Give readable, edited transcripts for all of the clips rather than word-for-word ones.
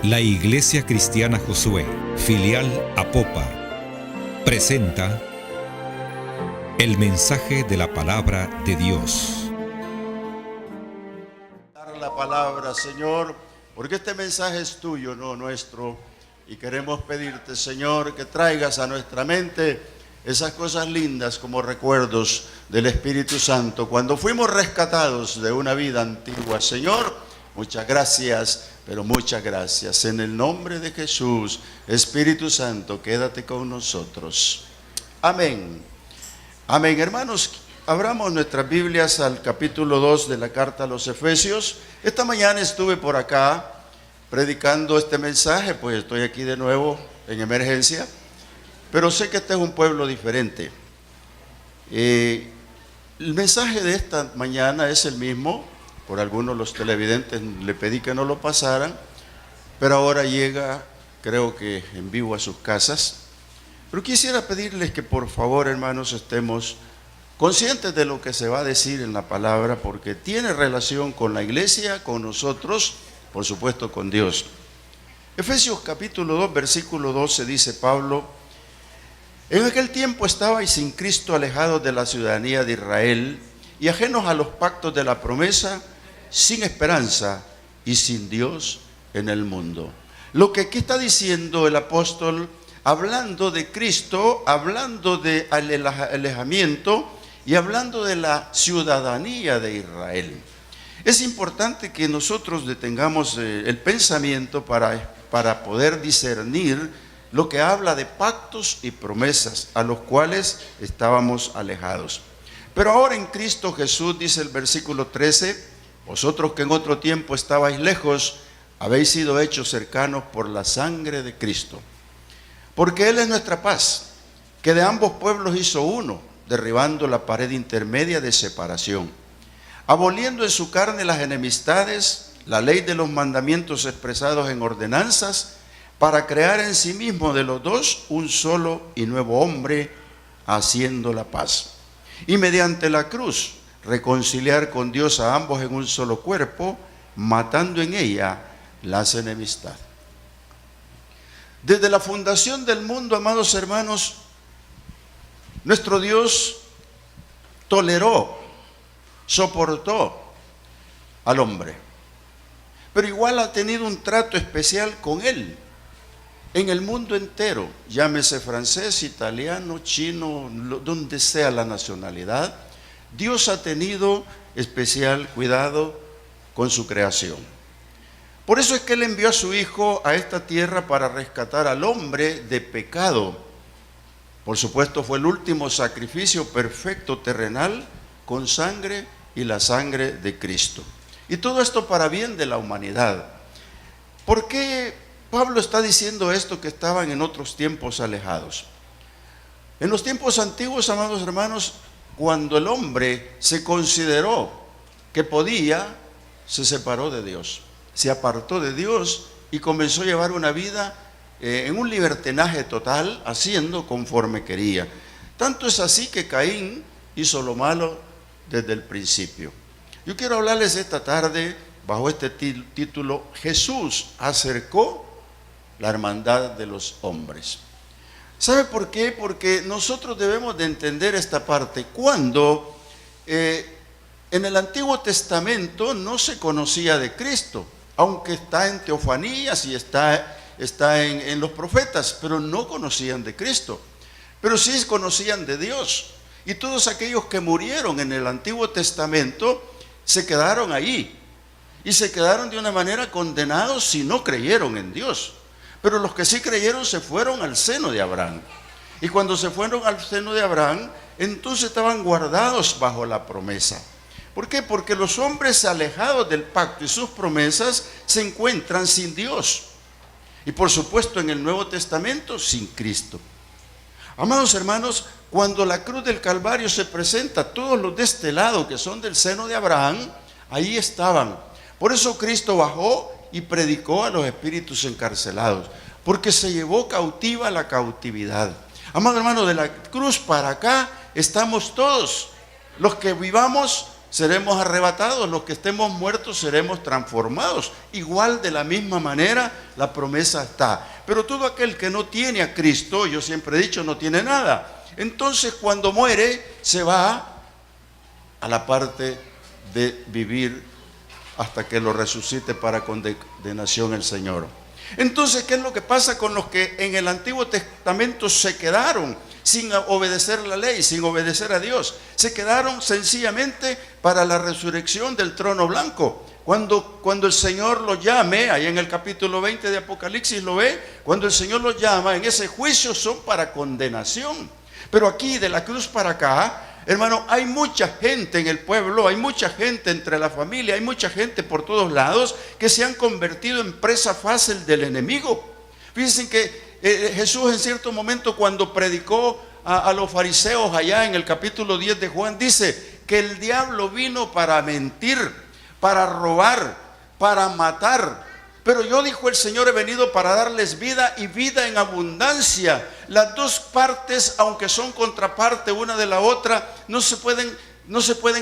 La Iglesia Cristiana Josué, filial Apopa, presenta el mensaje de la palabra de Dios. La palabra, Señor, porque este mensaje es tuyo, no nuestro, y queremos pedirte, Señor, que traigas a nuestra mente esas cosas lindas como recuerdos del Espíritu Santo cuando fuimos rescatados de una vida antigua. Señor, muchas gracias, pero muchas gracias. En el nombre de Jesús, Espíritu Santo, quédate con nosotros. Amén. Amén. Hermanos, abramos nuestras Biblias al capítulo 2 de la carta a los Efesios. Esta mañana estuve por acá predicando este mensaje, pues estoy aquí de nuevo en emergencia, pero sé que este es un pueblo diferente. El mensaje de esta mañana es el mismo. Por algunos los televidentes le pedí que no lo pasaran, pero ahora llega, creo que en vivo a sus casas. Pero quisiera pedirles que por favor, hermanos, estemos conscientes de lo que se va a decir en la palabra, porque tiene relación con la iglesia, con nosotros, por supuesto con Dios. Efesios capítulo 2, versículo 12 dice Pablo: en aquel tiempo estabais sin Cristo, alejados de la ciudadanía de Israel y ajenos a los pactos de la promesa, sin esperanza y sin Dios en el mundo. Lo que aquí está diciendo el apóstol, hablando de Cristo, hablando de alejamiento y hablando de la ciudadanía de Israel. Es importante que nosotros detengamos el pensamiento para poder discernir lo que habla de pactos y promesas a los cuales estábamos alejados. Pero ahora en Cristo Jesús, dice el versículo 13, vosotros que en otro tiempo estabais lejos, habéis sido hechos cercanos por la sangre de Cristo. Porque Él es nuestra paz, que de ambos pueblos hizo uno, derribando la pared intermedia de separación, aboliendo en su carne las enemistades, la ley de los mandamientos expresados en ordenanzas, para crear en sí mismo de los dos un solo y nuevo hombre, haciendo la paz. Y mediante la cruz reconciliar con Dios a ambos en un solo cuerpo, matando en ella las enemistades. Desde la fundación del mundo, amados hermanos, nuestro Dios toleró, soportó al hombre, pero igual ha tenido un trato especial con él en el mundo entero, llámese francés, italiano, chino, donde sea la nacionalidad. Dios ha tenido especial cuidado con su creación. Por eso es que Él envió a su Hijo a esta tierra para rescatar al hombre de pecado. Por supuesto, fue el último sacrificio perfecto terrenal con sangre y la sangre de Cristo. Y todo esto para bien de la humanidad. ¿Por qué Pablo está diciendo esto, que estaban en otros tiempos alejados? En los tiempos antiguos, amados hermanos, cuando el hombre se consideró que podía, se separó de Dios, se apartó de Dios y comenzó a llevar una vida en un libertinaje total, haciendo conforme quería. Tanto es así que Caín hizo lo malo desde el principio. Yo quiero hablarles esta tarde bajo este título: Jesús acercó la hermandad de los hombres. ¿Sabe por qué? Porque nosotros debemos de entender esta parte. Cuando en el Antiguo Testamento no se conocía de Cristo, aunque está en teofanías y está en los profetas, pero no conocían de Cristo, pero sí conocían de Dios. Y todos aquellos que murieron en el Antiguo Testamento se quedaron ahí, y se quedaron de una manera condenados si no creyeron en Dios. Pero los que sí creyeron se fueron al seno de Abraham. Y cuando se fueron al seno de Abraham, entonces estaban guardados bajo la promesa. ¿Por qué? Porque los hombres alejados del pacto y sus promesas se encuentran sin Dios. Y por supuesto en el Nuevo Testamento sin Cristo. Amados hermanos, cuando la cruz del Calvario se presenta, todos los de este lado que son del seno de Abraham, ahí estaban. Por eso Cristo bajó y predicó a los espíritus encarcelados, porque se llevó cautiva la cautividad. Amado hermano, de la cruz para acá estamos todos, los que vivamos seremos arrebatados, los que estemos muertos seremos transformados. Igual, de la misma manera, la promesa está. Pero todo aquel que no tiene a Cristo, yo siempre he dicho, no tiene nada. Entonces, cuando muere, se va a la parte de vivir hasta que lo resucite para condenación el Señor. Entonces, ¿qué es lo que pasa con los que en el Antiguo Testamento se quedaron sin obedecer la ley, sin obedecer a Dios? Se quedaron sencillamente para la resurrección del trono blanco. Cuando el Señor los llame, ahí en el capítulo 20 de Apocalipsis lo ve, cuando el Señor los llama, en ese juicio son para condenación. Pero aquí, de la cruz para acá, hermano, hay mucha gente en el pueblo, hay mucha gente entre la familia, hay mucha gente por todos lados que se han convertido en presa fácil del enemigo. Fíjense que Jesús en cierto momento, cuando predicó a los fariseos allá en el capítulo 10 de Juan, dice que el diablo vino para mentir, para robar, para matar. Pero yo, dijo el Señor, he venido para darles vida y vida en abundancia. Las dos partes, aunque son contraparte una de la otra, no se pueden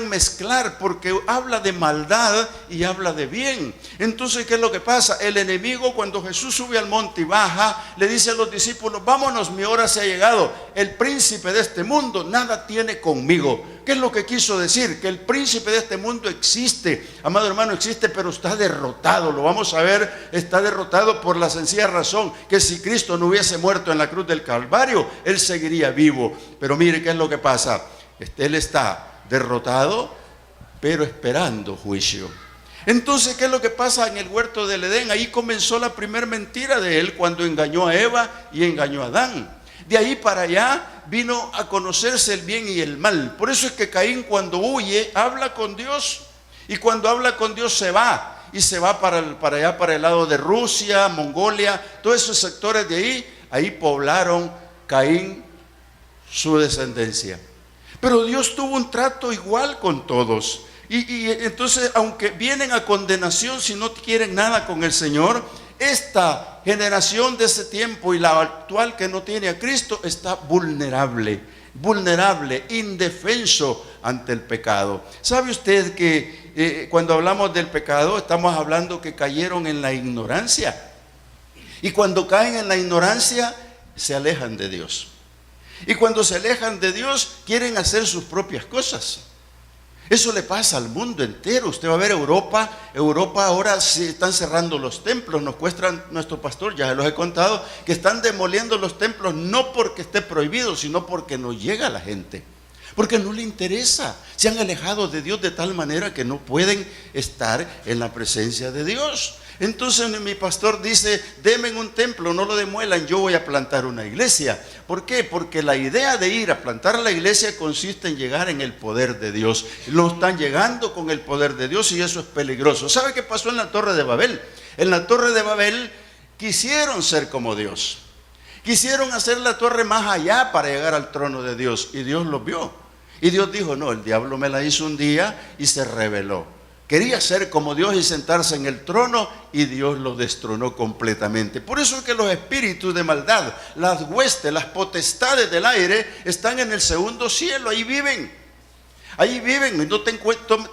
mezclar, porque habla de maldad y habla de bien. Entonces, ¿qué es lo que pasa? El enemigo, cuando Jesús sube al monte y baja, le dice a los discípulos: vámonos, mi hora se ha llegado. El príncipe de este mundo nada tiene conmigo. ¿Qué es lo que quiso decir? Que el príncipe de este mundo existe, amado hermano, existe, pero está derrotado. Lo vamos a ver, está derrotado por la sencilla razón que si Cristo no hubiese muerto en la cruz del Calvario, Él seguiría vivo. Pero mire qué es lo que pasa. Él está derrotado, pero esperando juicio. Entonces, ¿qué es lo que pasa en el huerto del Edén? Ahí comenzó la primera mentira de él, cuando engañó a Eva y engañó a Adán. De ahí para allá vino a conocerse el bien y el mal. Por eso es que Caín, cuando huye, habla con Dios, y cuando habla con Dios se va, y se va para allá, para el lado de Rusia, Mongolia, todos esos sectores de ahí poblaron Caín su descendencia. Pero Dios tuvo un trato igual con todos. Y entonces, aunque vienen a condenación si no quieren nada con el Señor, esta generación de ese tiempo y la actual que no tiene a Cristo está vulnerable, indefenso ante el pecado. ¿Sabe usted que cuando hablamos del pecado estamos hablando que cayeron en la ignorancia? Y cuando caen en la ignorancia se alejan de Dios. Y cuando se alejan de Dios quieren hacer sus propias cosas. Eso le pasa al mundo entero. Usted va a ver Europa ahora se están cerrando los templos. Nos cuesta nuestro pastor, ya se los he contado, que están demoliendo los templos no porque esté prohibido, sino porque no llega la gente, porque no le interesa. Se han alejado de Dios de tal manera que no pueden estar en la presencia de Dios. Entonces mi pastor dice: denme un templo, no lo demuelan, yo voy a plantar una iglesia. ¿Por qué? Porque la idea de ir a plantar la iglesia consiste en llegar en el poder de Dios. No están llegando con el poder de Dios y eso es peligroso. ¿Sabe qué pasó en la Torre de Babel? En la Torre de Babel quisieron ser como Dios. Quisieron hacer la torre más allá para llegar al trono de Dios, y Dios los vio. Y Dios dijo: no, el diablo me la hizo un día y se rebeló. Quería ser como Dios y sentarse en el trono, y Dios lo destronó completamente. Por eso es que los espíritus de maldad, las huestes, las potestades del aire están en el segundo cielo. Ahí viven, no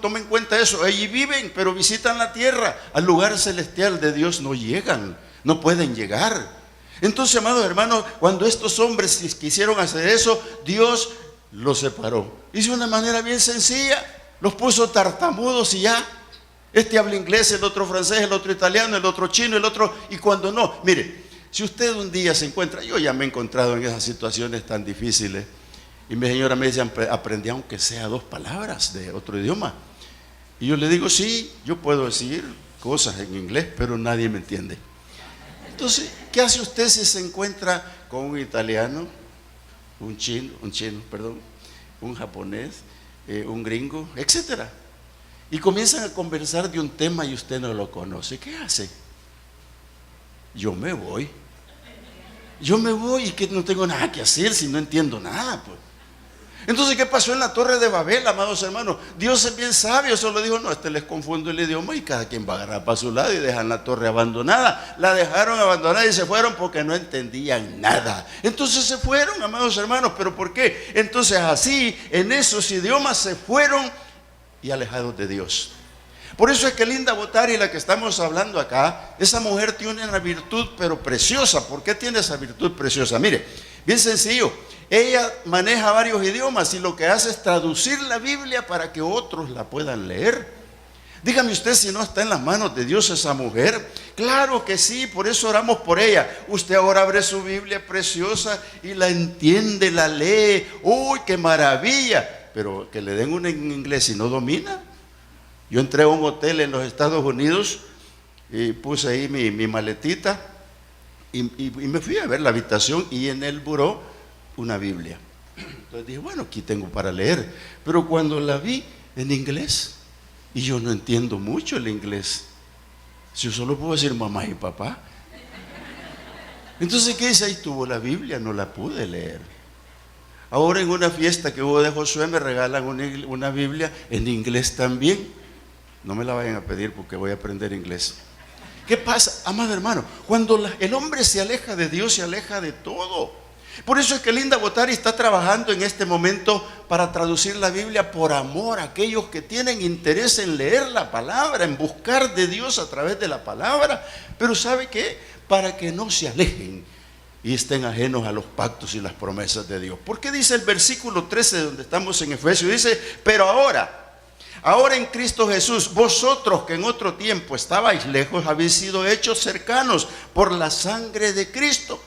tomen en cuenta eso. Allí viven, pero visitan la tierra. Al lugar celestial de Dios no llegan, no pueden llegar. Entonces, amados hermanos, cuando estos hombres quisieron hacer eso, Dios los separó. Hizo de una manera bien sencilla. Los puso tartamudos y ya. Este habla inglés, el otro francés, el otro italiano, el otro chino, el otro... Y cuando no, mire, si usted un día se encuentra... Yo ya me he encontrado en esas situaciones tan difíciles. Y mi señora me dice: aprendí aunque sea 2 palabras de otro idioma. Y yo le digo: sí, yo puedo decir cosas en inglés, pero nadie me entiende. Entonces, ¿qué hace usted si se encuentra con un italiano, un japonés, un gringo, etcétera? Y comienzan a conversar de un tema y usted no lo conoce. ¿Qué hace? Yo me voy y que no tengo nada que hacer si no entiendo nada, pues. Entonces, ¿qué pasó en la Torre de Babel, amados hermanos? Dios es bien sabio, solo dijo: no, les confundo el idioma, y cada quien va a agarrar para su lado, y dejan la torre abandonada. La dejaron abandonada y se fueron porque no entendían nada. Entonces se fueron, amados hermanos. ¿Pero por qué? Entonces así, en esos idiomas se fueron y alejados de Dios. Por eso es que Linda Botari, la que estamos hablando acá, esa mujer tiene una virtud pero preciosa. ¿Por qué tiene esa virtud preciosa? Mire, bien sencillo, ella maneja varios idiomas y lo que hace es traducir la Biblia para que otros la puedan leer. Dígame usted si no está en las manos de Dios esa mujer. Claro que sí, por eso oramos por ella. Usted ahora abre su Biblia preciosa y la entiende, la lee. ¡Uy, qué maravilla! Pero que le den una en inglés y no domina. Yo entré a un hotel en los Estados Unidos y puse ahí mi maletita y me fui a ver la habitación y en el buró una Biblia. Entonces dije, bueno, aquí tengo para leer. Pero cuando la vi en inglés, y yo no entiendo mucho el inglés, si yo solo puedo decir mamá y papá. Entonces, ¿qué dice? Ahí tuvo la Biblia, no la pude leer. Ahora en una fiesta que hubo de Josué me regalan una Biblia en inglés también. No me la vayan a pedir porque voy a aprender inglés. ¿Qué pasa, amado hermano? Cuando el hombre se aleja de Dios, se aleja de todo. Por eso es que Linda Botari está trabajando en este momento para traducir la Biblia por amor a aquellos que tienen interés en leer la palabra, en buscar de Dios a través de la palabra. Pero ¿sabe qué? Para que no se alejen y estén ajenos a los pactos y las promesas de Dios. ¿Por qué dice el versículo 13 donde estamos en Efesios? Dice, pero ahora en Cristo Jesús, vosotros que en otro tiempo estabais lejos, habéis sido hechos cercanos por la sangre de Cristo.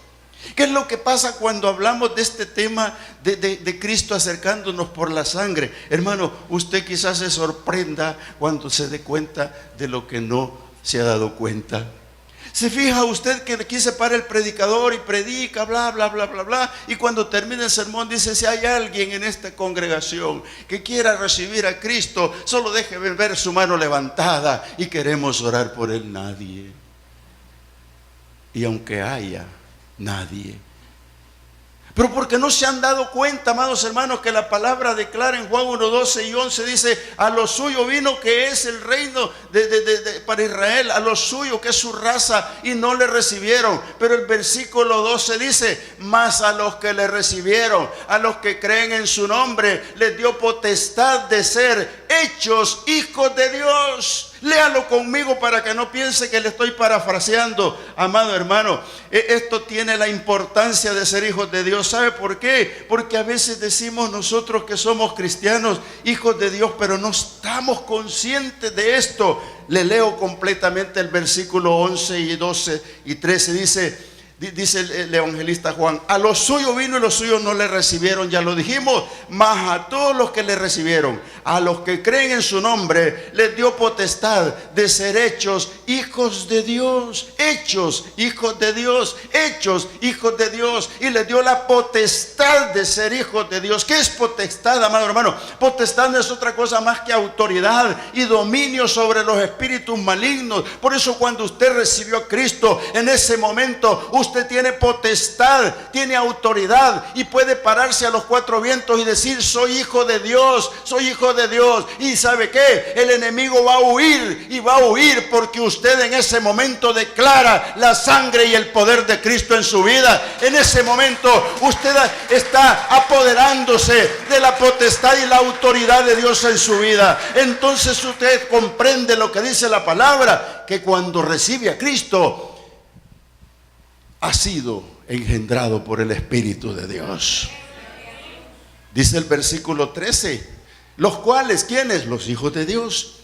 ¿Qué es lo que pasa cuando hablamos de este tema de Cristo acercándonos por la sangre? Hermano, usted quizás se sorprenda cuando se dé cuenta de lo que no se ha dado cuenta. ¿Se fija usted que aquí se para el predicador y predica, bla, bla, bla, bla, bla? Y cuando termina el sermón dice, si hay alguien en esta congregación que quiera recibir a Cristo, solo deje ver su mano levantada y queremos orar por él. Nadie. Y aunque haya, nadie. Pero porque no se han dado cuenta, amados hermanos, que la palabra declara en Juan 1, 12 y 11, dice, a lo suyo vino, que es el reino para Israel, a lo suyo, que es su raza, y no le recibieron. Pero el versículo 12 dice, mas a los que le recibieron, a los que creen en su nombre, les dio potestad de ser hechos hijos de Dios. Léalo conmigo para que no piense que le estoy parafraseando, amado hermano. Esto tiene la importancia de ser hijos de Dios. ¿Sabe por qué? Porque a veces decimos nosotros que somos cristianos, hijos de Dios, pero no estamos conscientes de esto. Le leo completamente el versículo 11 y 12 y 13. Dice el evangelista Juan, a los suyos vino y los suyos no le recibieron, ya lo dijimos, mas a todos los que le recibieron, a los que creen en su nombre, les dio potestad de ser hechos hijos de Dios, hechos hijos de Dios, hechos hijos de Dios, y les dio la potestad de ser hijos de Dios. ¿Qué es potestad, amado hermano? Potestad no es otra cosa más que autoridad y dominio sobre los espíritus malignos. Por eso cuando usted recibió a Cristo, en ese momento usted tiene potestad, tiene autoridad y puede pararse a los cuatro vientos y decir, soy hijo de Dios, soy hijo de Dios. Y ¿sabe qué? El enemigo va a huir, y va a huir porque usted en ese momento declara la sangre y el poder de Cristo en su vida. En ese momento usted está apoderándose de la potestad y la autoridad de Dios en su vida. Entonces usted comprende lo que dice la palabra, que cuando recibe a Cristo, ha sido engendrado por el Espíritu de Dios. Dice el versículo 13, los cuales, ¿quiénes? Los hijos de Dios,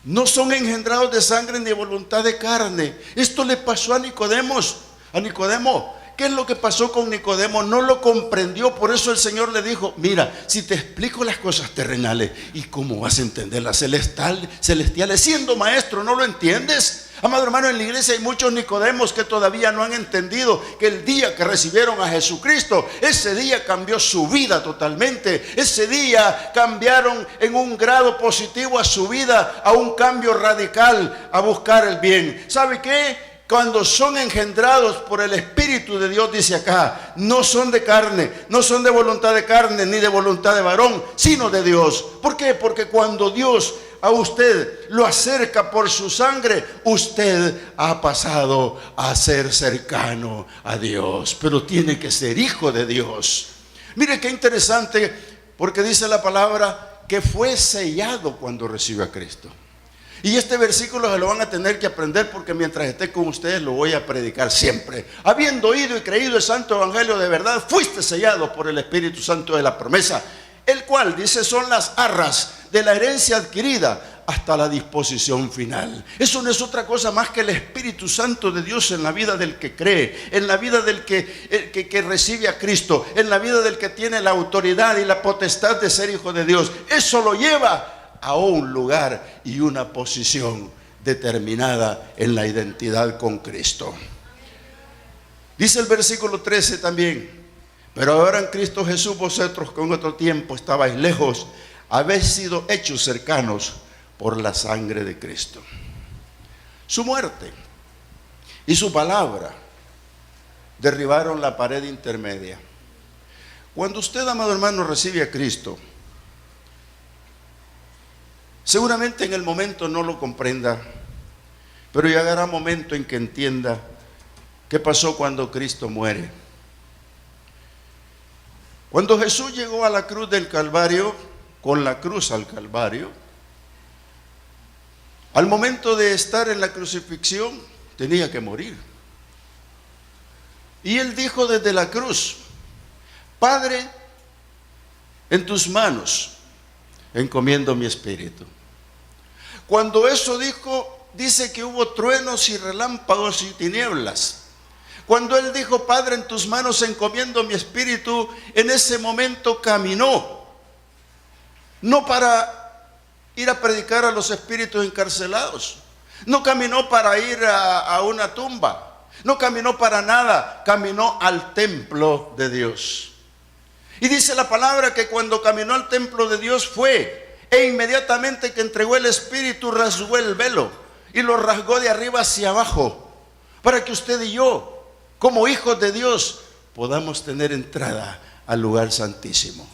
no son engendrados de sangre ni de voluntad de carne. Esto le pasó a Nicodemo. ¿Qué es lo que pasó con Nicodemo? No lo comprendió, por eso el Señor le dijo, mira, si te explico las cosas terrenales, ¿y cómo vas a entender las celestiales? Siendo maestro, ¿no lo entiendes? Amado hermano, en la iglesia hay muchos Nicodemos que todavía no han entendido que el día que recibieron a Jesucristo, ese día cambió su vida totalmente. Ese día cambiaron en un grado positivo a su vida, a un cambio radical, a buscar el bien. ¿Sabe qué? Cuando son engendrados por el Espíritu de Dios, dice acá, no son de carne, no son de voluntad de carne, ni de voluntad de varón, sino de Dios. ¿Por qué? Porque cuando Dios a usted lo acerca por su sangre, usted ha pasado a ser cercano a Dios, pero tiene que ser hijo de Dios. Mire qué interesante, porque dice la palabra que fue sellado cuando recibió a Cristo. Y este versículo se lo van a tener que aprender, porque mientras esté con ustedes lo voy a predicar siempre. Habiendo oído y creído el santo evangelio de verdad, fuiste sellado por el Espíritu Santo de la promesa, el cual, dice, son las arras de la herencia adquirida hasta la disposición final. Eso no es otra cosa más que el Espíritu Santo de Dios en la vida del que cree, en la vida del que recibe a Cristo, en la vida del que tiene la autoridad y la potestad de ser hijo de Dios. Eso lo lleva a un lugar y una posición determinada en la identidad con Cristo. Dice el versículo 13 también: pero ahora en Cristo Jesús, vosotros que en otro tiempo estabais lejos, habéis sido hechos cercanos por la sangre de Cristo. Su muerte y su palabra derribaron la pared intermedia. Cuando usted, amado hermano, recibe a Cristo, seguramente en el momento no lo comprenda, pero llegará un momento en que entienda qué pasó cuando Cristo muere. Cuando Jesús llegó a la cruz del Calvario, con la cruz al Calvario, al momento de estar en la crucifixión, tenía que morir. Y Él dijo desde la cruz: Padre, en tus manos encomiendo mi espíritu. Cuando eso dijo, dice que hubo truenos y relámpagos y tinieblas. Cuando Él dijo: Padre, en tus manos encomiendo mi espíritu, en ese momento caminó, no para ir a predicar a los espíritus encarcelados, no caminó para ir a una tumba, no caminó para nada, caminó al templo de Dios. Y dice la palabra que cuando caminó al templo de Dios fue, e inmediatamente que entregó el espíritu, rasgó el velo y lo rasgó de arriba hacia abajo, para que usted y yo, como hijos de Dios, podamos tener entrada al lugar santísimo.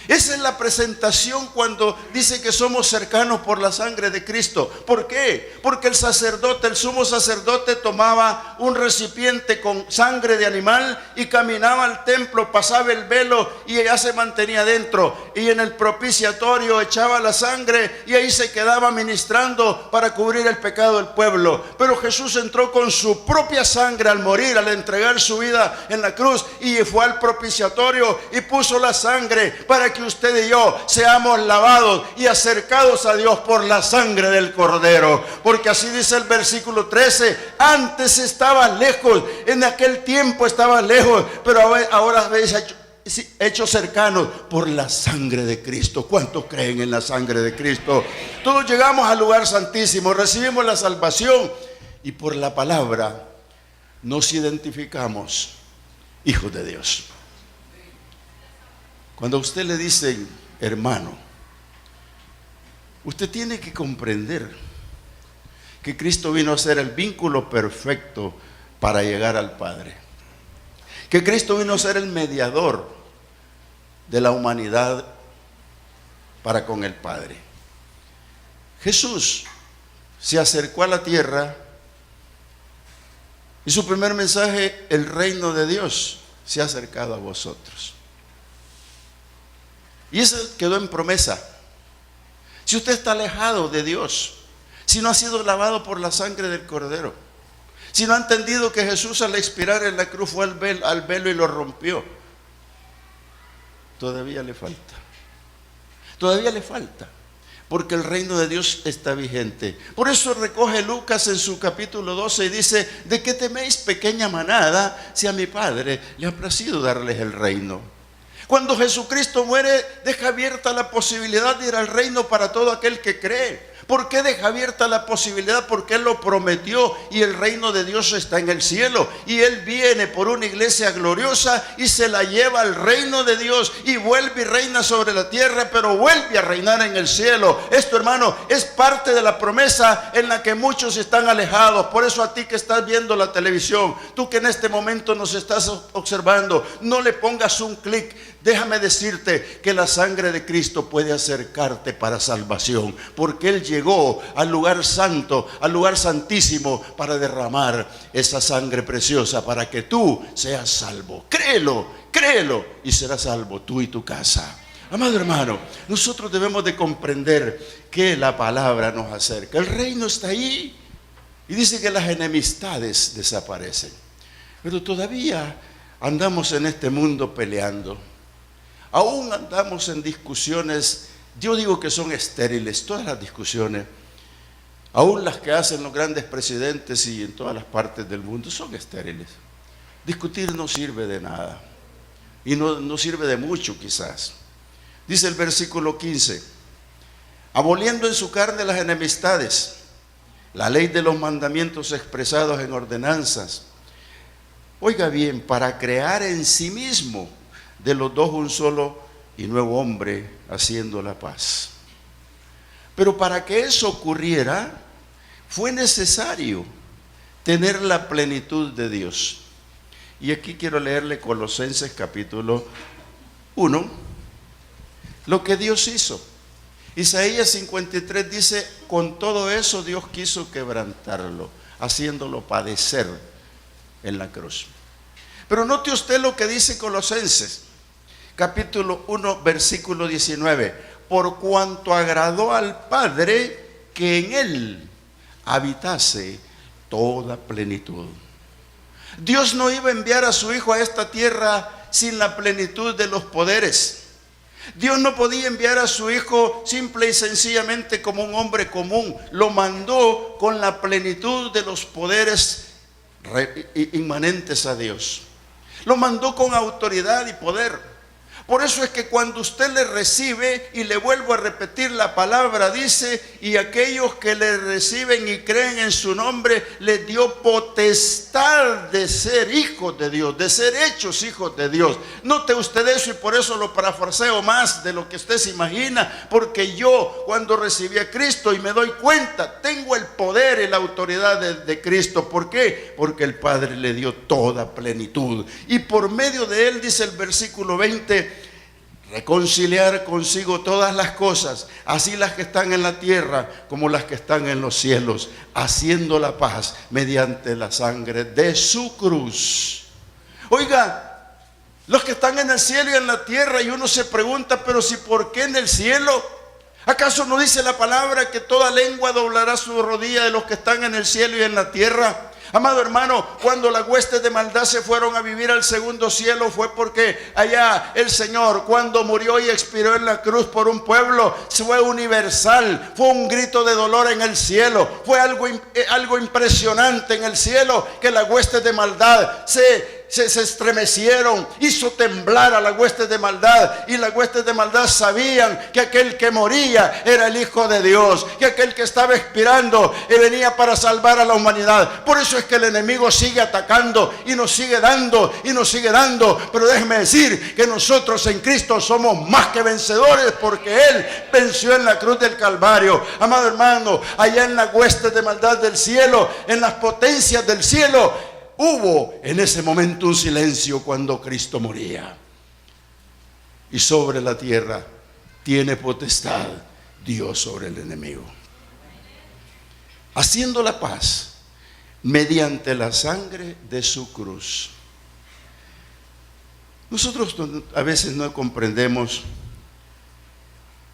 Esa es la presentación cuando dice que somos cercanos por la sangre de Cristo. ¿Por qué? Porque el sacerdote, el sumo sacerdote, tomaba un recipiente con sangre de animal y caminaba al templo, pasaba el velo y ya se mantenía dentro. Y en el propiciatorio echaba la sangre y ahí se quedaba ministrando para cubrir el pecado del pueblo. Pero Jesús entró con su propia sangre al morir, al entregar su vida en la cruz, y fue al propiciatorio y puso la sangre para que usted y yo seamos lavados y acercados a Dios por la sangre del Cordero. Porque así dice el versículo 13: antes estabas lejos, en aquel tiempo estabas lejos, pero ahora habéis hecho cercanos por la sangre de Cristo. ¿Cuántos creen en la sangre de Cristo? Todos llegamos al lugar santísimo, recibimos la salvación y por la palabra nos identificamos hijos de Dios. Cuando a usted le dicen hermano, usted tiene que comprender que Cristo vino a ser el vínculo perfecto para llegar al Padre. Que Cristo vino a ser el mediador de la humanidad para con el Padre. Jesús se acercó a la tierra y su primer mensaje: el reino de Dios se ha acercado a vosotros. Y eso quedó en promesa. Si usted está alejado de Dios, si no ha sido lavado por la sangre del Cordero, si no ha entendido que Jesús al expirar en la cruz fue al velo y lo rompió, todavía le falta. Todavía le falta. Porque el reino de Dios está vigente. Por eso recoge Lucas en su capítulo 12 y dice: ¿de qué teméis, pequeña manada, si a mi Padre le ha placido darles el reino? Cuando Jesucristo muere, deja abierta la posibilidad de ir al reino para todo aquel que cree. ¿Por qué deja abierta la posibilidad? Porque Él lo prometió y el reino de Dios está en el cielo. Y Él viene por una iglesia gloriosa y se la lleva al reino de Dios y vuelve y reina sobre la tierra, pero vuelve a reinar en el cielo. Esto, hermano, es parte de la promesa en la que muchos están alejados. Por eso a ti que estás viendo la televisión, tú que en este momento nos estás observando, no le pongas un clic. Déjame decirte que la sangre de Cristo puede acercarte para salvación, porque Él llegó al lugar santo, al lugar santísimo, para derramar esa sangre preciosa para que tú seas salvo. Créelo, créelo y serás salvo tú y tu casa. Amado hermano, nosotros debemos de comprender que la palabra nos acerca. El reino está ahí y dice que las enemistades desaparecen. Pero todavía andamos en este mundo peleando. Aún andamos en discusiones, yo digo que son estériles, todas las discusiones. Aún las que hacen los grandes presidentes y en todas las partes del mundo son estériles. Discutir no sirve de nada y no sirve de mucho quizás. Dice el versículo 15, aboliendo en su carne las enemistades, la ley de los mandamientos expresados en ordenanzas. Oiga bien, para crear en sí mismo de los dos un solo y nuevo hombre, haciendo la paz. Pero para que eso ocurriera, fue necesario tener la plenitud de Dios. Y aquí quiero leerle Colosenses capítulo 1, lo que Dios hizo. Isaías 53 dice, con todo eso Dios quiso quebrantarlo, haciéndolo padecer en la cruz. Pero note usted lo que dice Colosenses, capítulo 1, versículo 19. Por cuanto agradó al Padre que en él habitase toda plenitud. Dios no iba a enviar a su Hijo a esta tierra sin la plenitud de los poderes. Dios no podía enviar a su Hijo simple y sencillamente como un hombre común. Lo mandó con la plenitud de los poderes inmanentes a Dios. Lo mandó con autoridad y poder. Por eso es que cuando usted le recibe, y le vuelvo a repetir la palabra, dice, y aquellos que le reciben y creen en su nombre, les dio potestad de ser hijos de Dios, de ser hechos hijos de Dios. Note usted eso, y por eso lo parafraseo más de lo que usted se imagina, porque yo cuando recibí a Cristo y me doy cuenta, tengo el poder y la autoridad de Cristo. ¿Por qué? Porque el Padre le dio toda plenitud, y por medio de él, dice el versículo 20, reconciliar consigo todas las cosas, así las que están en la tierra como las que están en los cielos, haciendo la paz mediante la sangre de su cruz. Oiga, los que están en el cielo y en la tierra, y uno se pregunta, pero si ¿por qué en el cielo? ¿Acaso no dice la palabra que toda lengua doblará su rodilla de los que están en el cielo y en la tierra? Amado hermano, cuando las huestes de maldad se fueron a vivir al segundo cielo, fue porque allá el Señor, cuando murió y expiró en la cruz por un pueblo, fue universal, fue un grito de dolor en el cielo, fue algo impresionante en el cielo, que las huestes de maldad se estremecieron, hizo temblar a las huestes de maldad, y las huestes de maldad sabían que aquel que moría era el Hijo de Dios, que aquel que estaba expirando venía para salvar a la humanidad. Por eso es que el enemigo sigue atacando y nos sigue dando y nos sigue dando, pero déjeme decir que nosotros en Cristo somos más que vencedores, porque Él venció en la cruz del Calvario. Amado hermano, allá en las huestes de maldad del cielo, en las potencias del cielo, hubo en ese momento un silencio cuando Cristo moría. Y sobre la tierra tiene potestad Dios sobre el enemigo, haciendo la paz mediante la sangre de su cruz. Nosotros a veces no comprendemos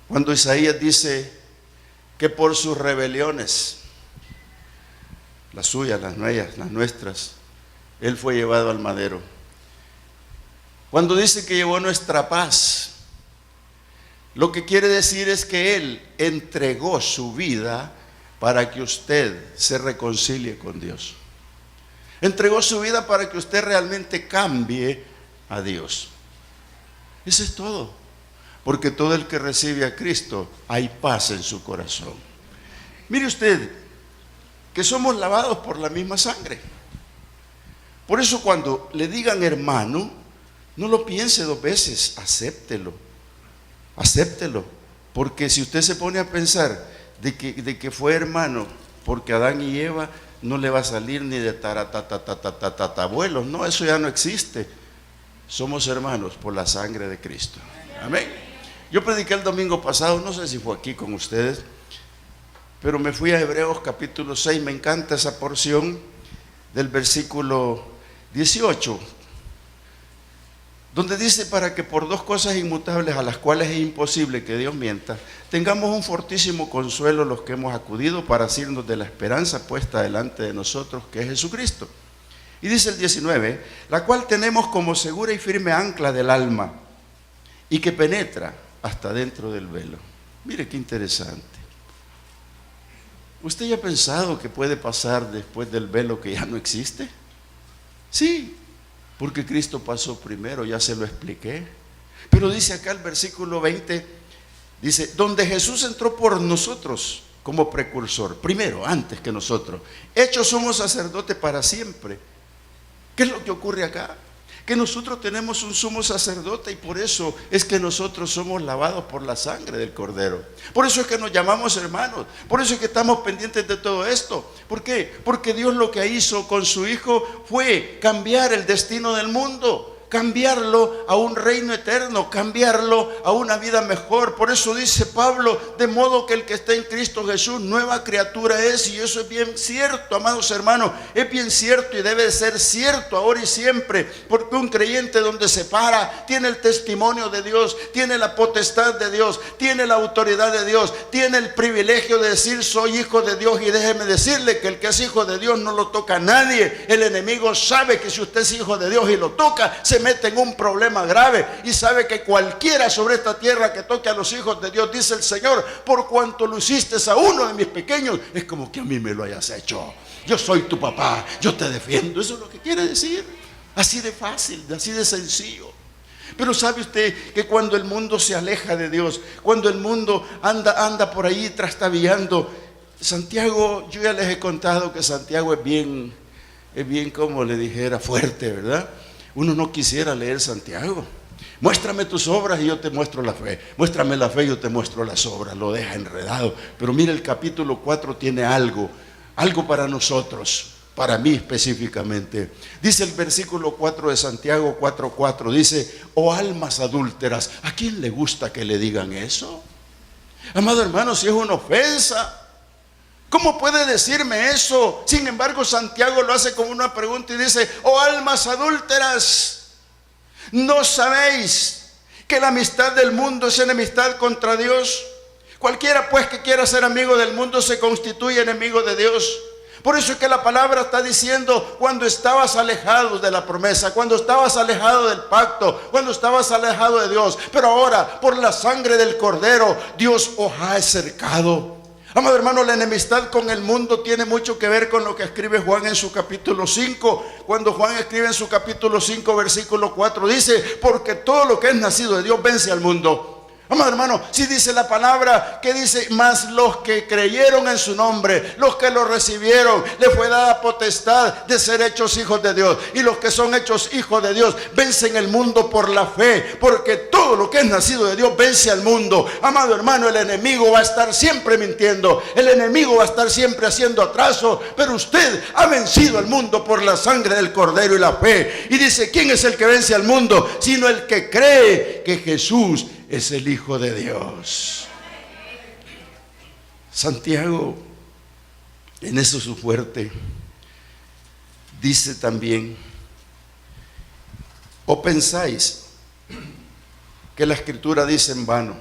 cuando Isaías dice que por sus rebeliones, las suyas, las nuestras, Él fue llevado al madero. Cuando dice que llevó nuestra paz, lo que quiere decir es que Él entregó su vida para que usted se reconcilie con Dios. Entregó su vida para que usted realmente cambie a Dios. Eso es todo. Porque todo el que recibe a Cristo, hay paz en su corazón. Mire usted que somos lavados por la misma sangre. Por eso cuando le digan hermano, no lo piense dos veces, acéptelo, porque si usted se pone a pensar de que fue hermano porque Adán y Eva, no le va a salir ni de abuelos, no, eso ya no existe. Somos hermanos por la sangre de Cristo. Amén. Yo prediqué el domingo pasado, no sé si fue aquí con ustedes, pero me fui a Hebreos capítulo 6, me encanta esa porción del versículo 18. donde dice: para que por dos cosas inmutables a las cuales es imposible que Dios mienta, tengamos un fortísimo consuelo los que hemos acudido para asirnos de la esperanza puesta delante de nosotros, que es Jesucristo. Y dice el 19: la cual tenemos como segura y firme ancla del alma, y que penetra hasta dentro del velo. Mire qué interesante. ¿Usted ya ha pensado que puede pasar después del velo que ya no existe? Sí, porque Cristo pasó primero, ya se lo expliqué. Pero dice acá el versículo 20, dice: donde Jesús entró por nosotros como precursor, primero, antes que nosotros, hechos somos sacerdotes para siempre. ¿Qué es lo que ocurre acá? Que nosotros tenemos un sumo sacerdote, y por eso es que nosotros somos lavados por la sangre del Cordero. Por eso es que nos llamamos hermanos. Por eso es que estamos pendientes de todo esto. ¿Por qué? Porque Dios lo que hizo con su Hijo fue cambiar el destino del mundo, cambiarlo a un reino eterno, cambiarlo a una vida mejor. Por eso dice Pablo: de modo que el que está en Cristo Jesús, nueva criatura es. Y eso es bien cierto, amados hermanos, es bien cierto, y debe de ser cierto ahora y siempre, porque un creyente donde se para tiene el testimonio de Dios, tiene la potestad de Dios, tiene la autoridad de Dios, tiene el privilegio de decir: soy hijo de Dios. Y déjeme decirle que el que es hijo de Dios no lo toca a nadie. El enemigo sabe que si usted es hijo de Dios y lo toca, se mete en un problema grave, y sabe que cualquiera sobre esta tierra que toque a los hijos de Dios, dice el Señor: por cuanto lo hiciste a uno de mis pequeños, es como que a mí me lo hayas hecho. Yo soy tu papá, yo te defiendo. Eso es lo que quiere decir. Así de fácil, así de sencillo. Pero ¿sabe usted que cuando el mundo se aleja de Dios, cuando el mundo anda por ahí trastabillando? Santiago, yo ya les he contado que Santiago es bien, como le dijera, fuerte, ¿verdad? Uno no quisiera leer Santiago. Muéstrame tus obras y yo te muestro la fe. Muéstrame la fe y yo te muestro las obras. Lo deja enredado. Pero mire, el capítulo 4 tiene algo para nosotros, para mí específicamente. Dice el versículo 4 de Santiago 4:4, dice: oh almas adúlteras. ¿A quién le gusta que le digan eso? Amado hermano, si es una ofensa. ¿Cómo puede decirme eso? Sin embargo, Santiago lo hace como una pregunta y dice: oh almas adúlteras, ¿no sabéis que la amistad del mundo es enemistad contra Dios? Cualquiera pues que quiera ser amigo del mundo se constituye enemigo de Dios. Por eso es que la palabra está diciendo: cuando estabas alejado de la promesa, cuando estabas alejado del pacto, cuando estabas alejado de Dios, pero ahora por la sangre del Cordero Dios os ha acercado. Amado hermano, la enemistad con el mundo tiene mucho que ver con lo que escribe Juan en su capítulo 5. Cuando Juan escribe en su capítulo 5, versículo 4, dice: porque todo lo que es nacido de Dios vence al mundo. Amado hermano, si dice la palabra que dice: mas los que creyeron en su nombre, los que lo recibieron, les fue dada potestad de ser hechos hijos de Dios. Y los que son hechos hijos de Dios vencen el mundo por la fe, porque todo lo que es nacido de Dios vence al mundo. Amado hermano, el enemigo va a estar siempre mintiendo, el enemigo va a estar siempre haciendo atraso, pero usted ha vencido al mundo por la sangre del Cordero y la fe. Y dice: ¿quién es el que vence al mundo? Sino el que cree que Jesús es el Hijo de Dios. Santiago, en eso su fuerte, dice también: ¿o pensáis que la Escritura dice en vano: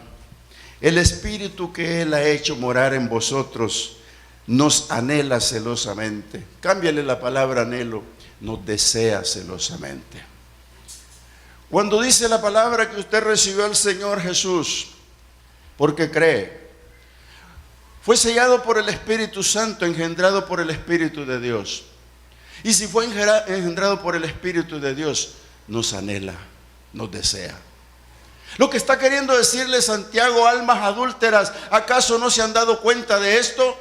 el Espíritu que Él ha hecho morar en vosotros nos anhela celosamente? Cámbiale la palabra anhelo, nos desea celosamente. Cuando dice la palabra que usted recibió al Señor Jesús porque cree, fue sellado por el Espíritu Santo, engendrado por el Espíritu de Dios. Y si fue engendrado por el Espíritu de Dios, nos anhela, nos desea. Lo que está queriendo decirle Santiago: almas adúlteras, ¿acaso no se han dado cuenta de esto?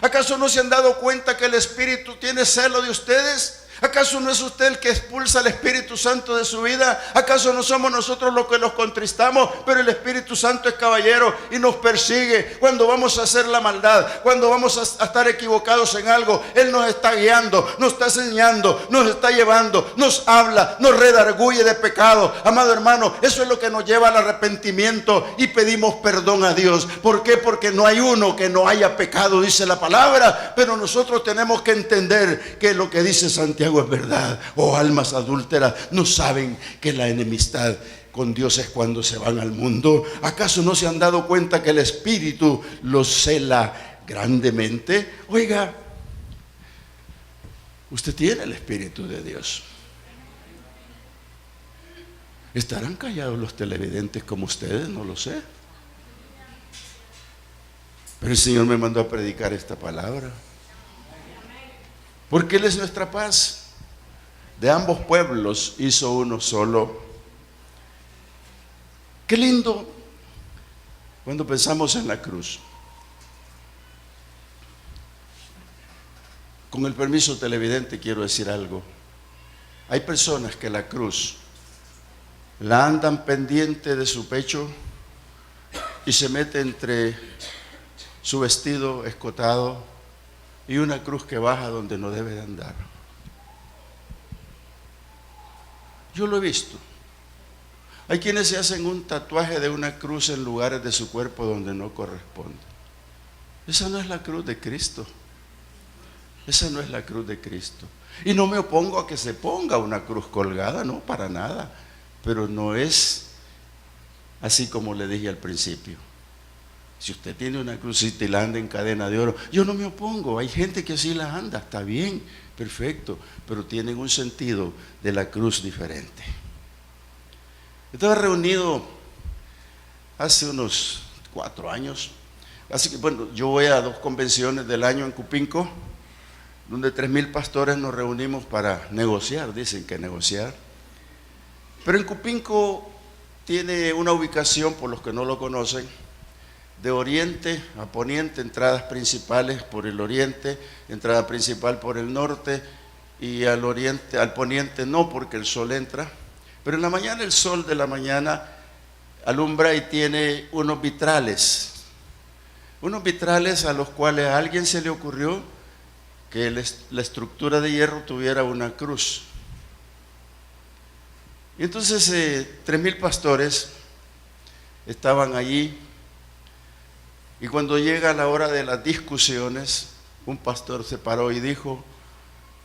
¿Acaso no se han dado cuenta que el Espíritu tiene celo de ustedes? ¿Acaso no es usted el que expulsa al Espíritu Santo de su vida? ¿Acaso no somos nosotros los que los contristamos? Pero el Espíritu Santo es caballero y nos persigue cuando vamos a hacer la maldad, cuando vamos a estar equivocados en algo. Él nos está guiando, nos está enseñando, nos está llevando, nos habla, nos redarguye de pecado. Amado hermano, eso es lo que nos lleva al arrepentimiento y pedimos perdón a Dios. ¿Por qué? Porque no hay uno que no haya pecado, dice la palabra. Pero nosotros tenemos que entender que lo que dice Santiago Santiago es verdad. Oh almas adúlteras, ¿no saben que la enemistad con Dios es cuando se van al mundo? ¿Acaso no se han dado cuenta que el Espíritu los cela grandemente? Oiga, usted tiene el Espíritu de Dios. ¿Estarán callados los televidentes como ustedes? No lo sé. Pero el Señor me mandó a predicar esta palabra. Porque Él es nuestra paz. De ambos pueblos hizo uno solo. Qué lindo cuando pensamos en la cruz. Con el permiso televidente quiero decir algo. Hay personas que la cruz la andan pendiente de su pecho y se mete entre su vestido escotado y una cruz que baja donde no debe de andar. Yo lo he visto. Hay quienes se hacen un tatuaje de una cruz en lugares de su cuerpo donde no corresponde. Esa no es la cruz de Cristo. Esa no es la cruz de Cristo. Y no me opongo a que se ponga una cruz colgada, no, para nada. Pero no es así como le dije al principio. Si usted tiene una crucita y la anda en cadena de oro, yo no me opongo. Hay gente que así la anda, está bien, perfecto, pero tienen un sentido de la cruz diferente. Estaba reunido hace unos 4 años. Así que bueno, yo voy a 2 convenciones del año en Cupinco, donde 3,000 pastores nos reunimos para negociar, dicen que negociar. Pero en Cupinco tiene una ubicación, por los que no lo conocen, de oriente a poniente, entradas principales por el oriente, entrada principal por el norte, y al oriente, al poniente no, porque el sol entra. Pero en la mañana el sol de la mañana alumbra y tiene unos vitrales a los cuales a alguien se le ocurrió que la estructura de hierro tuviera una cruz. Y entonces 3,000 pastores estaban allí, y cuando llega la hora de las discusiones, un pastor se paró y dijo,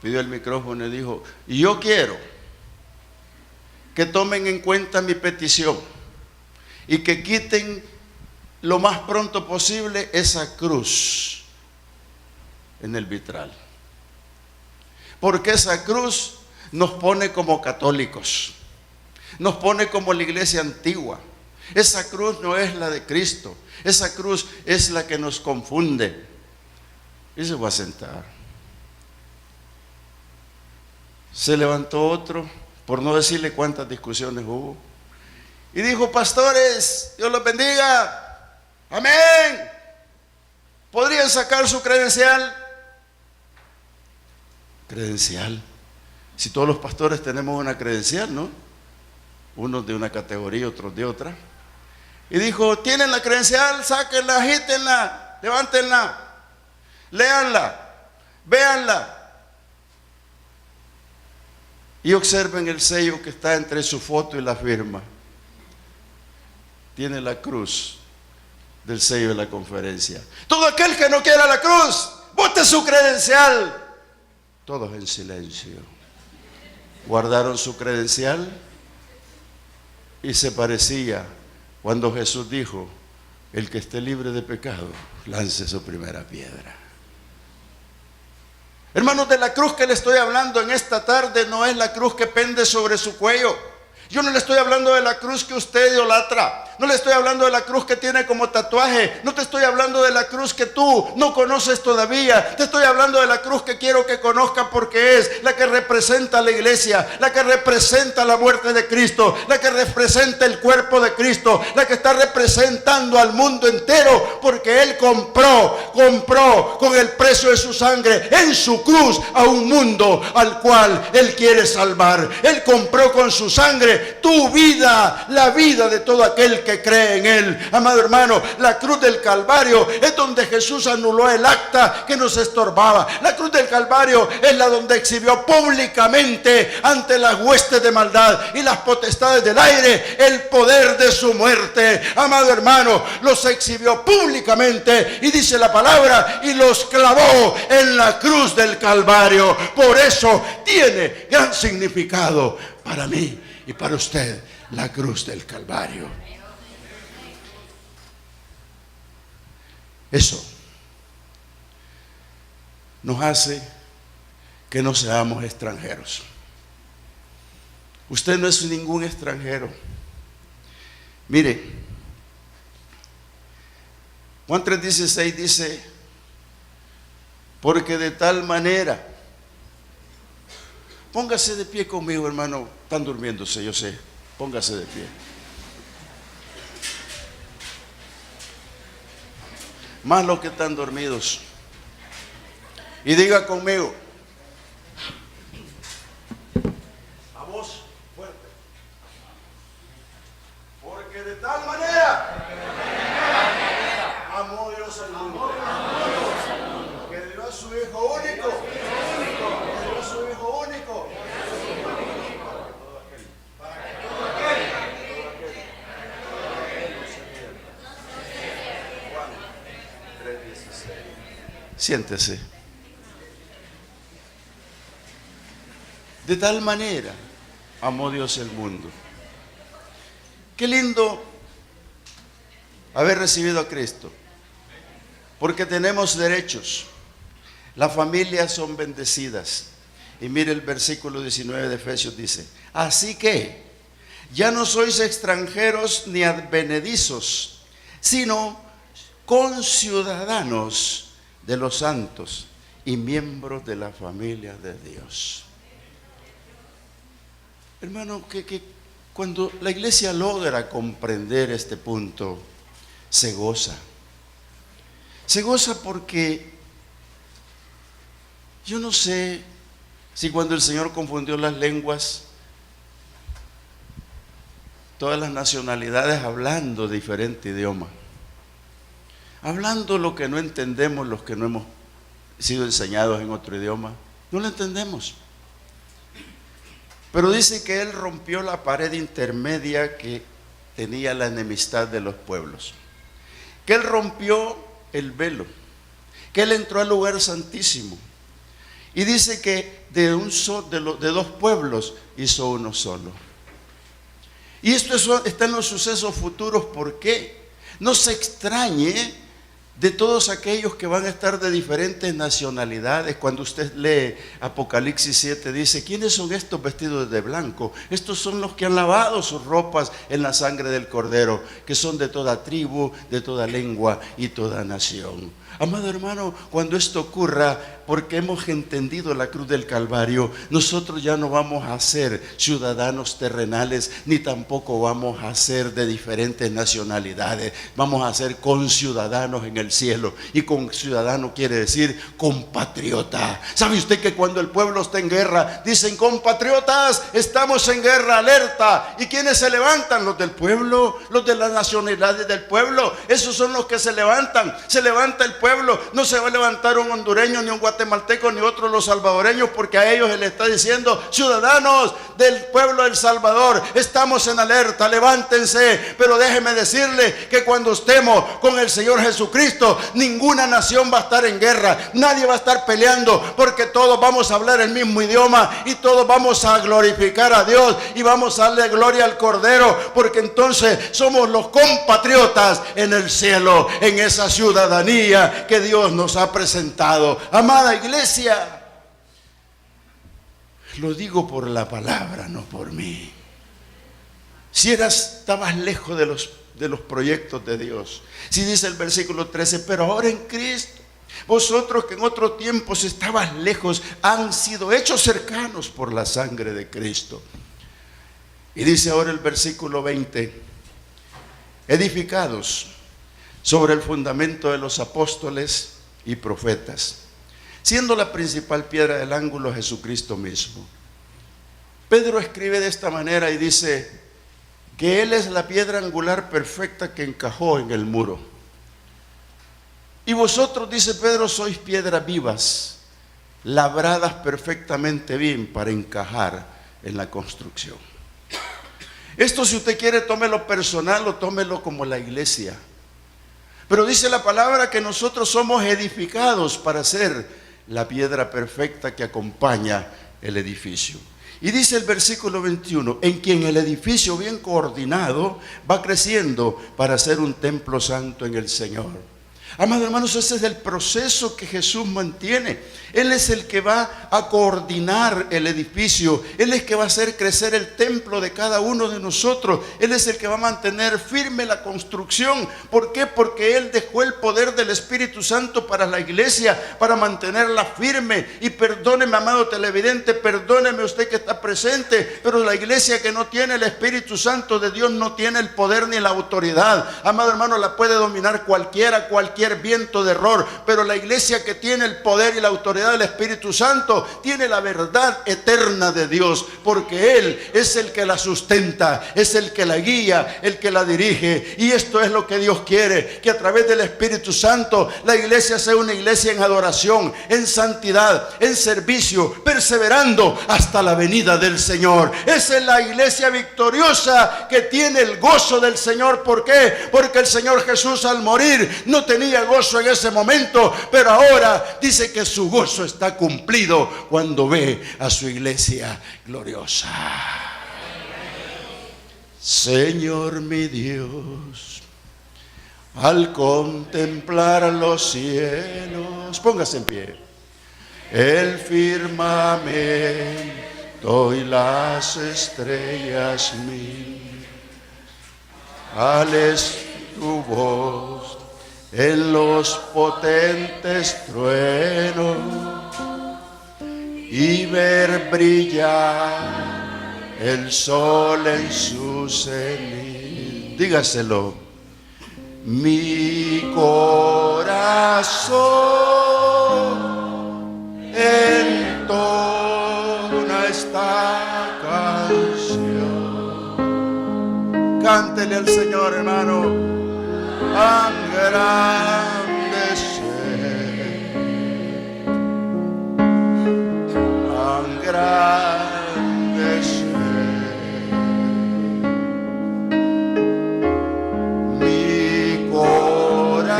pidió el micrófono y dijo: y yo quiero que tomen en cuenta mi petición y que quiten lo más pronto posible esa cruz en el vitral, porque esa cruz nos pone como católicos, nos pone como la iglesia antigua. Esa cruz no es la de Cristo, esa cruz es la que nos confunde. Y se fue a sentar. Se levantó otro, por no decirle cuántas discusiones hubo, y dijo: pastores, Dios los bendiga, amén, ¿podrían sacar su credencial? Credencial. Si todos los pastores tenemos una credencial, ¿no? Unos de una categoría, otros de otra. Y dijo: ¿tienen la credencial? Sáquenla, agítenla, levántenla, léanla, véanla y observen el sello que está entre su foto y la firma. Tiene la cruz del sello de la conferencia. Todo aquel que no quiera la cruz, bote su credencial. Todos en silencio guardaron su credencial, y se parecía cuando Jesús dijo: el que esté libre de pecado, lance su primera piedra. Hermanos, de la cruz que le estoy hablando en esta tarde no es la cruz que pende sobre su cuello. Yo no le estoy hablando de la cruz que usted idolatra. No le estoy hablando de la cruz que tiene como tatuaje. No te estoy hablando de la cruz que tú no conoces todavía. Te estoy hablando de la cruz que quiero que conozca, porque es la que representa a la iglesia, la que representa la muerte de Cristo, la que representa el cuerpo de Cristo, la que está representando al mundo entero, porque Él compró con el precio de su sangre en su cruz a un mundo al cual Él quiere salvar. Él compró con su sangre tu vida, la vida de todo aquel que que cree en Él. Amado hermano, la cruz del Calvario es donde Jesús anuló el acta que nos estorbaba. La cruz del Calvario es la donde exhibió públicamente ante las huestes de maldad y las potestades del aire el poder de su muerte. Amado hermano, los exhibió públicamente, y dice la palabra, y los clavó en la cruz del Calvario. Por eso tiene gran significado para mí y para usted la cruz del Calvario. Eso nos hace que no seamos extranjeros. Usted no es ningún extranjero. Mire, Juan 3:16 dice: porque de tal manera. Póngase de pie conmigo, hermano. Están durmiéndose, yo sé. Póngase de pie. Más los que están dormidos. Y diga conmigo, a voz fuerte: porque de tal manera amó Dios al mundo, que dio a su Hijo único, que dio a su Hijo único, para que todo aquel no se pierda. Juan 3:16. Siéntese. De tal manera amó Dios el mundo. Qué lindo haber recibido a Cristo, porque tenemos derechos. Las familias son bendecidas. Y mire el versículo 19 de Efesios, dice: así que ya no sois extranjeros ni advenedizos, sino conciudadanos de los santos y miembros de la familia de Dios. Hermano, que cuando la iglesia logra comprender este punto, se goza. Se goza porque yo no sé si cuando el Señor confundió las lenguas, todas las nacionalidades hablando diferente idioma, hablando lo que no entendemos los que no hemos sido enseñados en otro idioma, no lo entendemos. Pero dice que Él rompió la pared intermedia que tenía la enemistad de los pueblos, que Él rompió el velo, que Él entró al lugar santísimo, y dice que de dos pueblos hizo uno solo. Y esto está en los sucesos futuros. ¿Por qué? No se extrañe de todos aquellos que van a estar de diferentes nacionalidades. Cuando usted lee Apocalipsis 7, dice: ¿quiénes son estos vestidos de blanco? Estos son los que han lavado sus ropas en la sangre del Cordero, que son de toda tribu, de toda lengua y toda nación. Amado hermano, cuando esto ocurra, porque hemos entendido la cruz del Calvario, nosotros ya no vamos a ser ciudadanos terrenales, ni tampoco vamos a ser de diferentes nacionalidades. Vamos a ser conciudadanos en el cielo. Y conciudadano quiere decir compatriota. ¿Sabe usted que cuando el pueblo está en guerra, dicen: compatriotas, estamos en guerra, alerta? ¿Y quiénes se levantan? Los del pueblo, los de las nacionalidades del pueblo. Esos son los que se levantan. Se levanta el pueblo. No se va a levantar un hondureño, ni un guatemalteco, ni otro los salvadoreños, porque a ellos se les está diciendo: ciudadanos del pueblo del Salvador, estamos en alerta, levántense. Pero déjeme decirle que cuando estemos con el Señor Jesucristo, ninguna nación va a estar en guerra, nadie va a estar peleando, porque todos vamos a hablar el mismo idioma y todos vamos a glorificar a Dios y vamos a darle gloria al Cordero, porque entonces somos los compatriotas en el cielo, en esa ciudadanía que Dios nos ha presentado. Amada iglesia, lo digo por la palabra, no por mí. Si estabas lejos de los proyectos de Dios, si dice el versículo 13: pero ahora en Cristo, vosotros que en otro tiempo estabas lejos, han sido hechos cercanos por la sangre de Cristo. Y dice ahora el versículo 20: edificados sobre el fundamento de los apóstoles y profetas, siendo la principal piedra del ángulo Jesucristo mismo. Pedro escribe de esta manera y dice que Él es la piedra angular perfecta que encajó en el muro. Y vosotros, dice Pedro, sois piedras vivas, labradas perfectamente bien para encajar en la construcción. Esto, si usted quiere, tómelo personal o tómelo como la iglesia. Pero dice la palabra que nosotros somos edificados para ser la piedra perfecta que acompaña el edificio. Y dice el versículo 21, en quien el edificio bien coordinado va creciendo para ser un templo santo en el Señor. Amados hermanos, ese es el proceso que Jesús mantiene. Él es el que va a coordinar el edificio. Él es el que va a hacer crecer el templo de cada uno de nosotros. Él es el que va a mantener firme la construcción. ¿Por qué? Porque Él dejó el poder del Espíritu Santo para la iglesia, para mantenerla firme. Y perdóneme, amado televidente, perdóneme usted que está presente, pero la iglesia que no tiene el Espíritu Santo de Dios no tiene el poder ni la autoridad. Amado hermano, la puede dominar cualquier viento de error, pero la iglesia que tiene el poder y la autoridad del Espíritu Santo tiene la verdad eterna de Dios, porque Él es el que la sustenta, es el que la guía, el que la dirige. Y esto es lo que Dios quiere, que a través del Espíritu Santo la iglesia sea una iglesia en adoración, en santidad, en servicio, perseverando hasta la venida del Señor. Esa es la iglesia victoriosa que tiene el gozo del Señor. ¿Por qué? Porque el Señor Jesús, al morir, no tenía gozo en ese momento, pero ahora dice que su gozo está cumplido cuando ve a su iglesia gloriosa. Señor mi Dios, al contemplar los cielos, póngase en pie, el firmamento y las estrellas mil, ales tu voz en los potentes truenos y ver brillar el sol en su cenit. Dígaselo. Mi corazón entona esta canción. Cántele al Señor, hermano. Tan grande ser, tan grande ser, mi corazón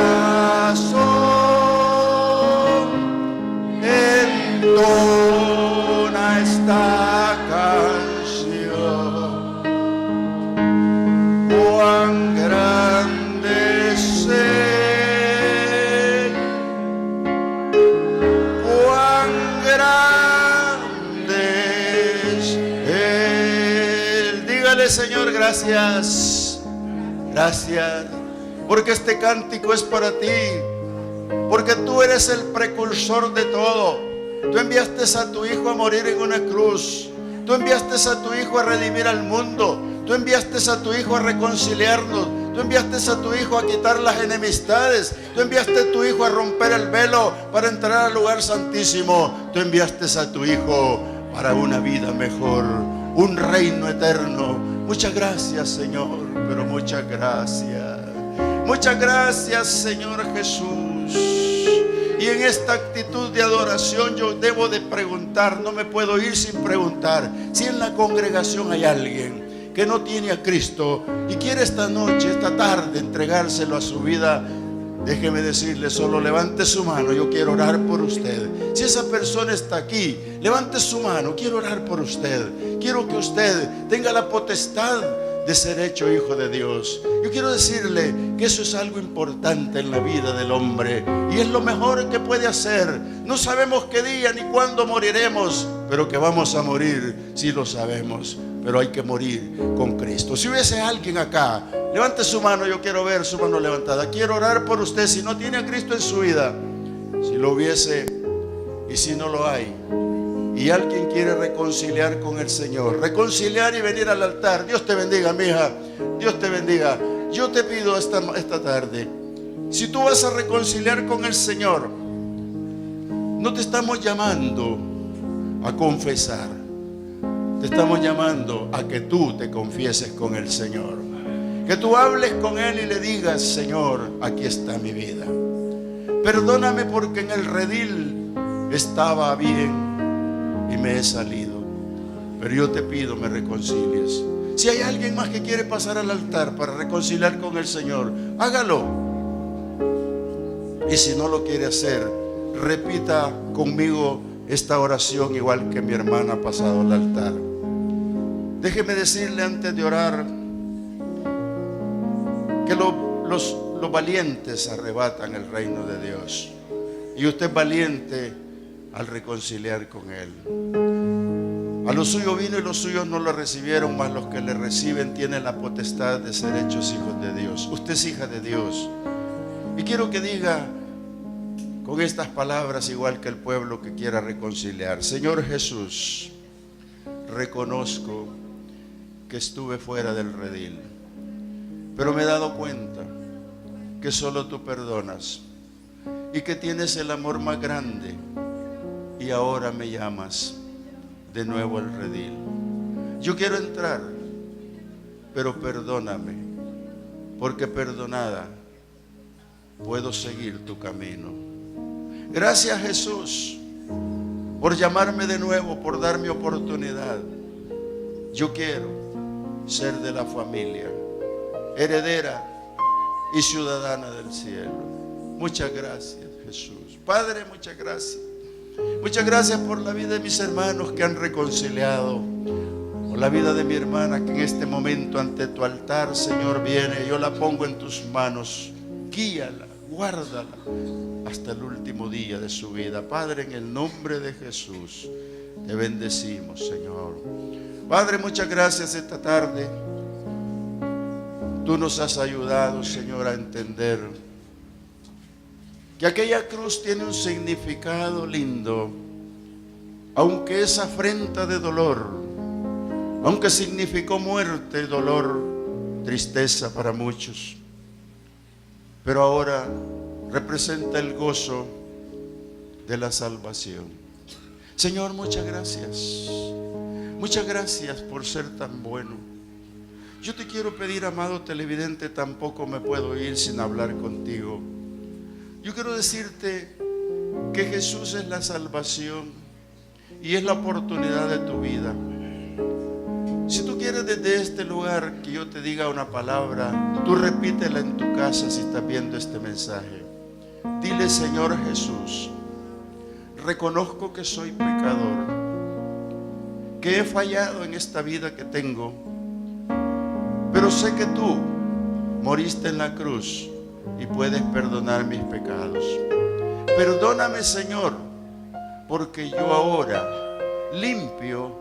entona esta canción. Cuán grande Señor, gracias, gracias, porque este cántico es para ti, porque tú eres el precursor de todo. Tú enviaste a tu Hijo a morir en una cruz, tú enviaste a tu Hijo a redimir al mundo, tú enviaste a tu Hijo a reconciliarnos, tú enviaste a tu Hijo a quitar las enemistades, tú enviaste a tu Hijo a romper el velo para entrar al lugar santísimo, tú enviaste a tu Hijo para una vida mejor, un reino eterno. Muchas gracias, Señor, pero muchas gracias. Muchas gracias, Señor Jesús. Y en esta actitud de adoración yo debo de preguntar, no me puedo ir sin preguntar, si en la congregación hay alguien que no tiene a Cristo y quiere esta noche, esta tarde, entregárselo a su vida. Déjeme decirle, solo levante su mano, yo quiero orar por usted. Si esa persona está aquí, levante su mano, quiero orar por usted. Quiero que usted tenga la potestad de ser hecho hijo de Dios. Yo quiero decirle que eso es algo importante en la vida del hombre y es lo mejor que puede hacer. No sabemos qué día ni cuándo moriremos, pero que vamos a morir sí lo sabemos. Pero hay que morir con Cristo. Si hubiese alguien acá, levante su mano, yo quiero ver su mano levantada. Quiero orar por usted si no tiene a Cristo en su vida. Si lo hubiese y si no lo hay, y alguien quiere reconciliar con el Señor, reconciliar y venir al altar. Dios te bendiga, mija. Dios te bendiga. Yo te pido esta tarde, si tú vas a reconciliar con el Señor, no te estamos llamando a confesar. te estamos llamando a que tú te confieses con el Señor. Que tú hables con Él y le digas: Señor, aquí está mi vida. Perdóname porque en el redil estaba bien y me he salido. Pero yo te pido me reconcilies. Si hay alguien más que quiere pasar al altar para reconciliar con el Señor, hágalo. Y si no lo quiere hacer, repita conmigo esta oración igual que mi hermana ha pasado al altar. Déjeme decirle antes de orar que los valientes arrebatan el reino de Dios. Y usted es valiente al reconciliar con Él. A los suyos vino y los suyos no lo recibieron, mas los que le reciben tienen la potestad de ser hechos hijos de Dios. Usted es hija de Dios. Y quiero que diga con estas palabras, igual que el pueblo que quiera reconciliar: Señor Jesús, reconozco que estuve fuera del redil, pero me he dado cuenta que solo tú perdonas y que tienes el amor más grande, y ahora me llamas de nuevo al redil. Yo quiero entrar, pero perdóname, porque perdonada puedo seguir tu camino. Gracias, Jesús, por llamarme de nuevo, por darme oportunidad. Yo quiero ser de la familia, heredera y ciudadana del cielo. Muchas gracias, Jesús. Padre, muchas gracias. Muchas gracias por la vida de mis hermanos que han reconciliado, por la vida de mi hermana que en este momento ante tu altar, Señor, viene. Yo la pongo en tus manos. Guíala, guárdala hasta el último día de su vida. Padre, en el nombre de Jesús, te bendecimos, Señor. Padre, muchas gracias esta tarde. Tú nos has ayudado, Señor, a entender que aquella cruz tiene un significado lindo, aunque es afrenta de dolor, aunque significó muerte, dolor, tristeza para muchos, pero ahora representa el gozo de la salvación. Señor, muchas gracias. Muchas gracias por ser tan bueno. Yo te quiero pedir, amado televidente, tampoco me puedo ir sin hablar contigo. Yo quiero decirte que Jesús es la salvación y es la oportunidad de tu vida. Si tú quieres desde este lugar que yo te diga una palabra, tú repítela en tu casa si estás viendo este mensaje. Dile: Señor Jesús, reconozco que soy pecador, que he fallado en esta vida que tengo, pero sé que tú moriste en la cruz y puedes perdonar mis pecados. Perdóname, Señor, porque yo ahora, limpio,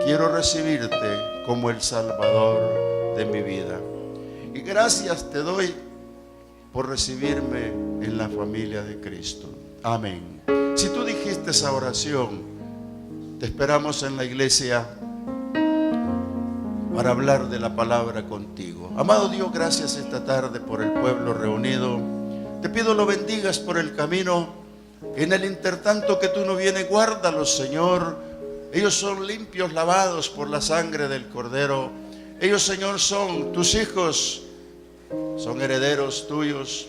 quiero recibirte como el Salvador de mi vida. Y gracias te doy por recibirme en la familia de Cristo. Amén. Si tú dijiste esa oración, te esperamos en la iglesia para hablar de la palabra contigo. Amado Dios, gracias esta tarde por el pueblo reunido. Te pido lo bendigas por el camino. En el intertanto que tú no vienes, guárdalos, Señor. Ellos son limpios, lavados por la sangre del Cordero. Ellos, Señor, son tus hijos, son herederos tuyos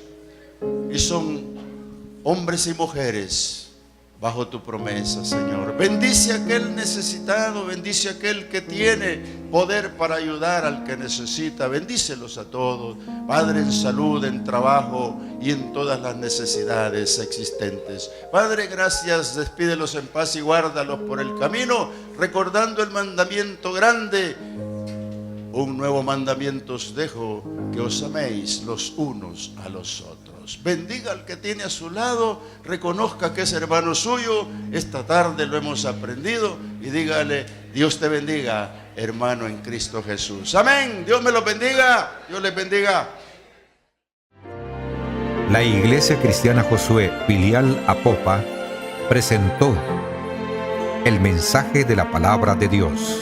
y son hombres y mujeres bajo tu promesa, Señor. Bendice a aquel necesitado, bendice a aquel que tiene poder para ayudar al que necesita. Bendícelos a todos, Padre, en salud, en trabajo y en todas las necesidades existentes. Padre, gracias, despídelos en paz y guárdalos por el camino, recordando el mandamiento grande: un nuevo mandamiento os dejo, que os améis los unos a los otros. Bendiga al que tiene a su lado, reconozca que es hermano suyo. Esta tarde lo hemos aprendido y dígale: Dios te bendiga, hermano en Cristo Jesús. Amén. Dios me los bendiga. Dios les bendiga. La Iglesia Cristiana Josué, filial Apopa, presentó el mensaje de la palabra de Dios.